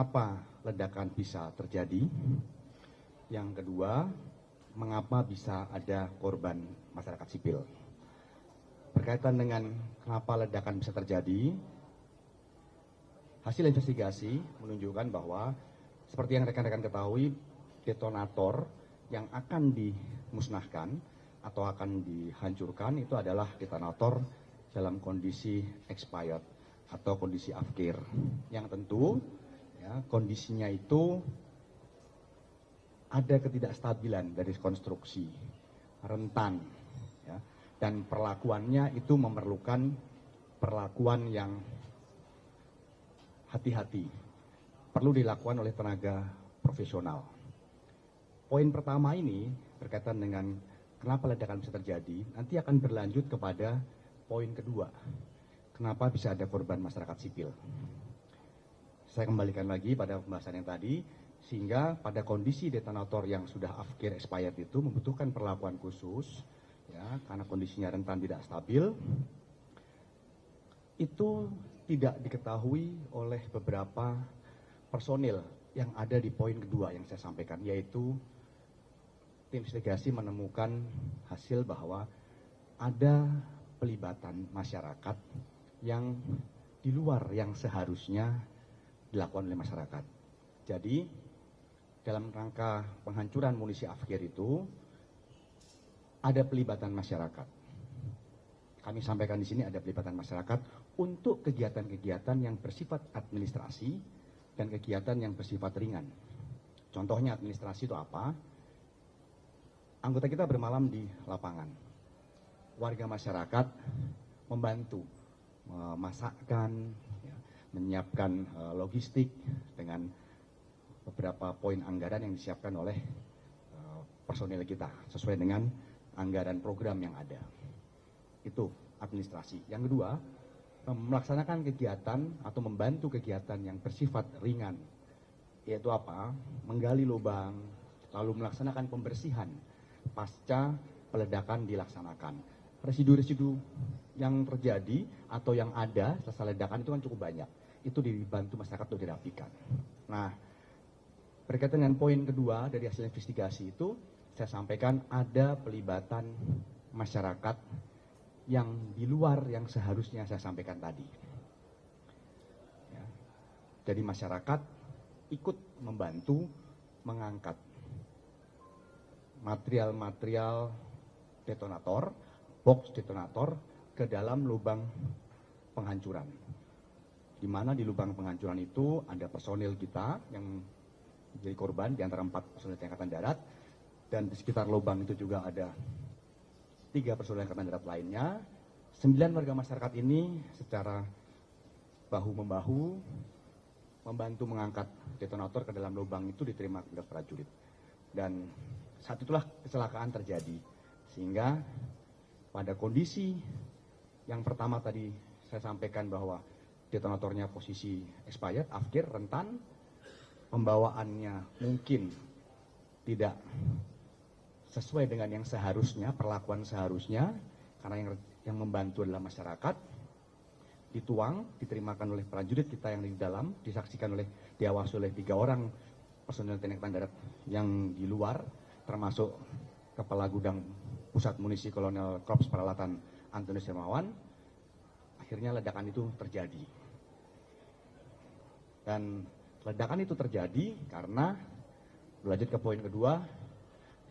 mengapa ledakan bisa terjadi. Yang kedua, mengapa bisa ada korban masyarakat sipil. Berkaitan dengan kenapa ledakan bisa terjadi, hasil investigasi menunjukkan bahwa seperti yang rekan-rekan ketahui, detonator yang akan dimusnahkan atau akan dihancurkan itu adalah detonator dalam kondisi expired atau kondisi afkir, yang tentu ya, kondisinya itu ada ketidakstabilan dari konstruksi, rentan, ya, dan perlakuannya itu memerlukan perlakuan yang hati-hati, perlu dilakukan oleh tenaga profesional. Poin pertama ini berkaitan dengan kenapa ledakan bisa terjadi, nanti akan berlanjut kepada poin kedua, kenapa bisa ada korban masyarakat sipil. Saya kembalikan lagi pada pembahasan yang tadi, sehingga pada kondisi detonator yang sudah afkir expired itu membutuhkan perlakuan khusus, ya, karena kondisinya rentan tidak stabil. Itu tidak diketahui oleh beberapa personil yang ada di poin kedua yang saya sampaikan, yaitu tim investigasi menemukan hasil bahwa ada pelibatan masyarakat yang di luar yang seharusnya dilakukan oleh masyarakat. Jadi dalam rangka penghancuran munisi afkir itu ada pelibatan masyarakat. Kami sampaikan di sini ada pelibatan masyarakat untuk kegiatan-kegiatan yang bersifat administrasi dan kegiatan yang bersifat ringan. Contohnya administrasi itu apa? Anggota kita bermalam di lapangan. Warga masyarakat membantu memasakkan, ya, menyiapkan logistik dengan beberapa poin anggaran yang disiapkan oleh personil kita sesuai dengan anggaran program yang ada. Itu administrasi. Yang kedua, melaksanakan kegiatan atau membantu kegiatan yang bersifat ringan, yaitu apa? Menggali lubang, lalu melaksanakan pembersihan pasca peledakan dilaksanakan. Residu-residu yang terjadi atau yang ada setelah ledakan itu kan cukup banyak. Itu dibantu masyarakat untuk dirapikan. Nah, berkaitan dengan poin kedua dari hasil investigasi itu, saya sampaikan ada pelibatan masyarakat yang di luar yang seharusnya saya sampaikan tadi. Ya. Jadi masyarakat ikut membantu mengangkat material-material detonator, box detonator ke dalam lubang penghancuran. Di mana di lubang penghancuran itu ada personil kita yang menjadi korban di antara 4 personil Angkatan Darat, dan di sekitar lubang itu juga ada 3 personil Angkatan Darat lainnya. 9 warga masyarakat ini secara bahu-membahu membantu mengangkat detonator ke dalam lubang itu diterima oleh prajurit. Dan saat itulah kecelakaan terjadi. Sehingga pada kondisi yang pertama tadi saya sampaikan bahwa detonatornya posisi expired, afkir, rentan, pembawaannya mungkin tidak sesuai dengan yang seharusnya, perlakuan seharusnya, karena yang membantu adalah masyarakat, dituang, diterimakan oleh prajurit kita yang di dalam, disaksikan oleh, diawasi oleh 3 orang personil TNI Angkatan Darat yang di luar, termasuk Kepala Gudang Pusat Munisi Kolonel Korps Peralatan Antonius Hermawan. Akhirnya ledakan itu terjadi. Dan ledakan itu terjadi karena, berlanjut ke poin kedua,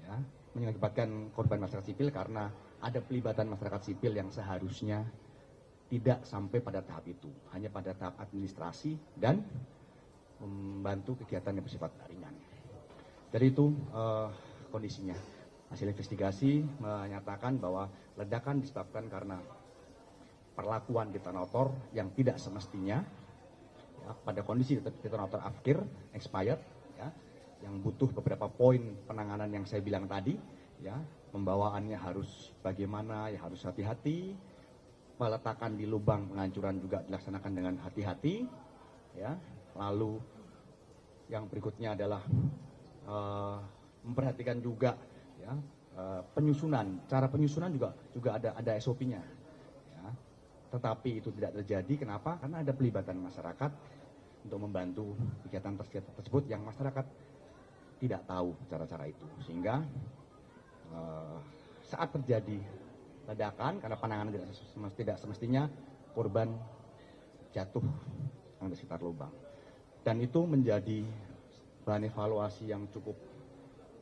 ya, mengakibatkan korban masyarakat sipil karena ada pelibatan masyarakat sipil yang seharusnya tidak sampai pada tahap itu, hanya pada tahap administrasi dan membantu kegiatan yang bersifat ringan. Jadi itu kondisinya. Hasil investigasi menyatakan bahwa ledakan disebabkan karena perlakuan detonator yang tidak semestinya, ya, pada kondisi detonator afkir, expired, ya, yang butuh beberapa poin penanganan yang saya bilang tadi, ya, pembawaannya harus bagaimana, ya harus hati-hati, peletakan di lubang penghancuran juga dilaksanakan dengan hati-hati, ya. Lalu yang berikutnya adalah memperhatikan juga, ya, penyusunan, cara penyusunan juga ada SOP-nya, ya. Tetapi itu tidak terjadi, kenapa? Karena ada pelibatan masyarakat untuk membantu kegiatan tersebut yang masyarakat tidak tahu cara-cara itu. Sehingga saat terjadi ledakan karena penanganan tidak semestinya korban jatuh di sekitar lubang. Dan itu menjadi bahan evaluasi yang cukup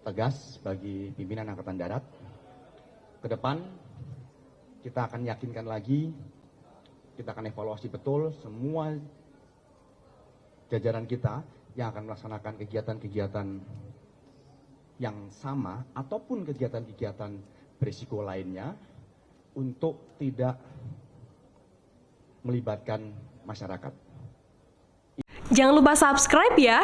tegas bagi pimpinan Angkatan Darat. Ke depan kita akan yakinkan lagi, kita akan evaluasi betul semua jajaran kita yang akan melaksanakan kegiatan-kegiatan yang sama ataupun kegiatan-kegiatan berisiko lainnya untuk tidak melibatkan masyarakat. Jangan lupa subscribe ya.